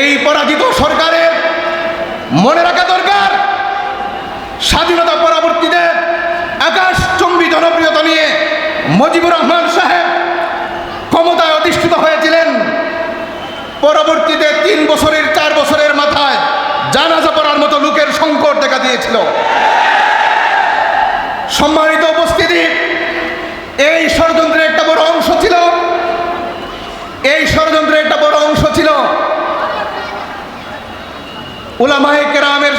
এই পরাজিত সরকারের মনে রাখা দরকার, স্বাধীনতা পরবর্তীতে আকাশচুম্বী জনপ্রিয়তা নিয়ে মুজিবুর রহমান সাহেব ক্ষমতায় অধিষ্ঠিত হয়েছিলেন। পরবর্তীতে 3 বছরের 4 বছরের মাথায় জানাজা পড়ার মতো লোকের সংকট দেখা দিয়েছিল। সম্মানিত উপস্থিতি, এই ষড়যন্ত্রের একটা বড় অংশ ছিল, উলামায়ে কেরামের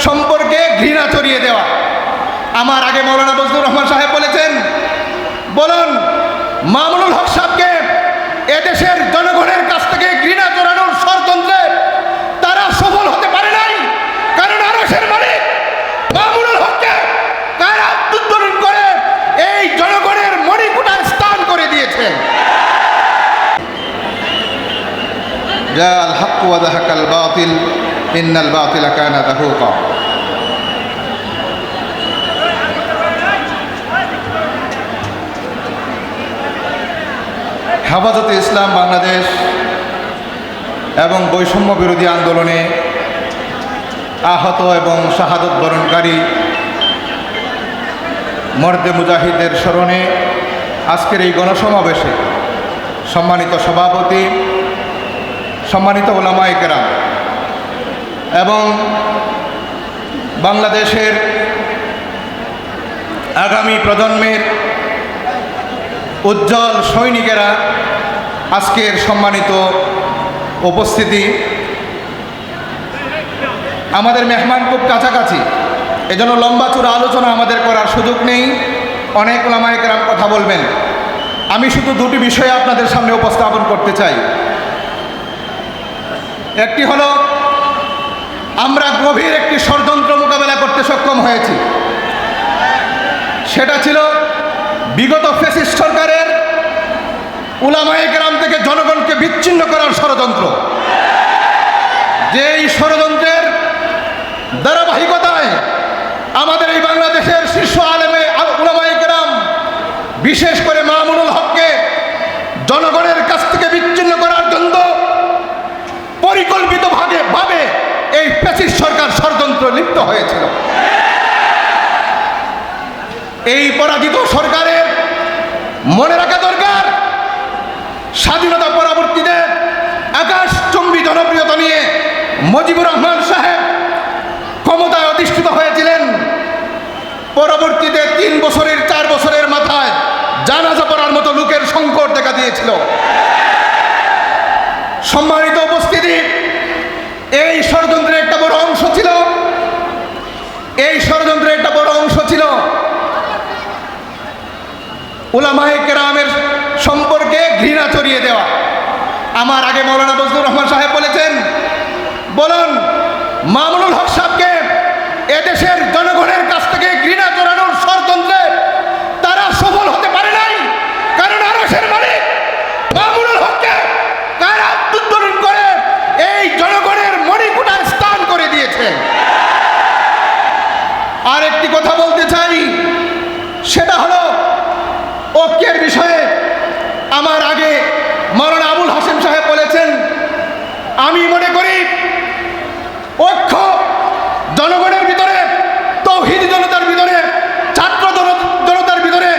সম্পর্কে ঘৃণা ছড়িয়ে দেওয়া। আমার আগে মৌলানা বজলুর রহমান সাহেব বলেছেন, বলুন মামুনুল হক সাহেবকে এদেশের জনগণের কাছ থেকে ঘৃণা ছড়ানোর ষড়যন্ত্রে তারা সফল হতে পারে নাই, কারণ আরশের মালিক মামুনুল হককে কারাবরণ করে এই জনগণের মণিকূটায় স্থান করে দিয়েছেন। জাআল হক ওয়া যাহাকাল বাতিল ইন্নাল বাতিলা কানা যাহুকা। হেফাজতে ইসলাম বাংলাদেশ এবং বৈষম্য বিরোধী আন্দোলনে আহত এবং শাহাদত বরণকারী মর্দে মুজাহিদের স্মরণে আজকের এই গণসমাবেশে সম্মানিত সভাপতি, সম্মানিত উলামায়ে কেরাম এবং বাংলাদেশের আগামী প্রজন্মের উজ্জ্বল সৈনিকেরা, আজকের সম্মানিত উপস্থিতি, আমাদের মেহমান খুব কাছাকাছি, এজন্য লম্বা চূড়া আলোচনা আমাদের করার সুযোগ নেই। অনেক উলামায়ে কেরাম কথা বলবেন, আমি শুধু 2টি বিষয় আপনাদের সামনে উপস্থাপন করতে চাই। একটি হলো, আমরা গভীর একটি ষড়যন্ত্র মোকাবেলা করতে সক্ষম হয়েছি। সেটা ছিল বিগত ফ্যাসিস্ট সরকারের উলামায়ে কেরাম থেকে জনগণকে বিচ্ছিন্ন করার ষড়যন্ত্র। যেই ষড়যন্ত্রের ধারাবাহিকতায় আমাদের এই বাংলাদেশের শীর্ষ আলেমে উলামায়ে কেরাম, বিশেষ করে মামুনুল হককে জনগণের কাছ থেকে বিচ্ছিন্ন করার জন্য পরিকল্পিতভাবে এই ফ্যাসিস্ট সরকার ষড়যন্ত্র লিপ্ত হয়েছিল। এই পরাজিত সরকারের মনে রাখা দরকার, স্বাধীনতা পরবর্তীতে আকাশচুম্বী জনপ্রিয়তা নিয়ে মুজিবুর রহমান সাহেব ক্ষমতায় অধিষ্ঠিত হয়েছিলেন। পরবর্তীতে 3 বছরের 4 বছরের মাথায় জানাজা পড়ার মতো লোকের সংকট দেখা দিয়েছিল। সম্মানিত উপস্থিতি, এই ষড়যন্ত্রের একটা বড় অংশ ছিল উলামায়ে কেরামের সম্পর্কে ঘৃণা ছড়িয়ে দেওয়া। আমার আগে মৌলানা বজলুর রহমান সাহেব বলেছেন, বলুন মামুনুল হক সাহেবকে এদেশের জনগণের কাছ থেকে ঘৃণা ছড়ানোর ষড়যন্ত্রে তারা সফল হতে পারে নাই, কারণ আরশের মালিক মামুনুল হককে কারাবরণ করে এই জনগণের মণিকূটায় স্থান করে দিয়েছেন। আর একটি কথা বলতে চাই, সেটা হলো ঐক্যের বিষয়ে। আমার আগে মাওলানা আবুল হাশেম সাহেব বলেছেন, আমি মনে করি ঐক্য জনগণের ভিতরে, তৌহিদি জনতার ভিতরে, ছাত্র জনতার ভিতরে,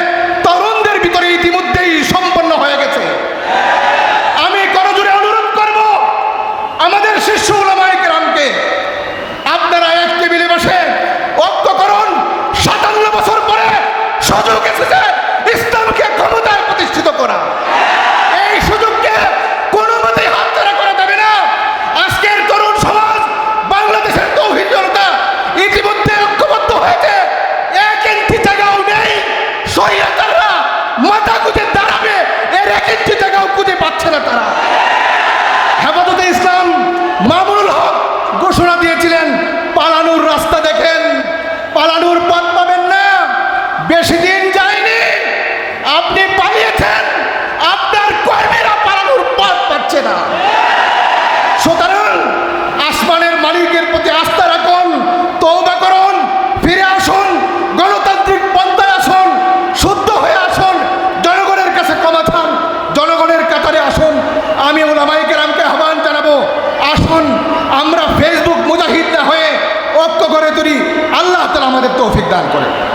তরুণদের ভিতরে ইতিমধ্যেই সম্পন্ন হয়ে গেছে। আমি করজোড়ে অনুরোধ করব আমাদের শীর্ষ উলামায়ে কেরামকে, আপনারা এক টেবিলে বসে ঐক্য করুন। 57 বছর পরে সুযোগ এসেছে ইসলামকে ক্ষমতায় প্রতিষ্ঠিত করা। এই সুযোগকে কোনো মতেই হাতছাড়া করা যাবে না। আজকের তরুণ সমাজ, বাংলাদেশের তৌহিদ জনতা ইতিমধ্যে ঐক্যবদ্ধ হয়েছে। 1 ইঞ্চি জায়গাও নেই, শয়তানরা মাথা গুঁজে দাঁড়াবে, এর 1 ইঞ্চি জায়গাও খুঁজে পাচ্ছে না তারা। হেফাজতে ইসলাম মামুনুল হক ঘোষণা দিয়েছিলেন, পালানোর রাস্তা দেখেন, পালানোর পথ পাবেন না। বেশি দিন যায়নি, আপনি পালিয়েছেন, আপনার কর্মীরা পালানোর পথ পাচ্ছে না। সুতরাং আসমানের মালিকের প্রতি আস্থা রাখুন, তওবা করুন, ফিরে আসুন, গণতান্ত্রিক পন্থায় আসুন, শুদ্ধ হয়ে আসুন, জনগণের কাছে ক্ষমা চান, জনগণের কাতারে আসুন। আমি উলামায়ে কেরামকে আহ্বান জানাবো, আসুন আমাদের তৌফিক দান করে।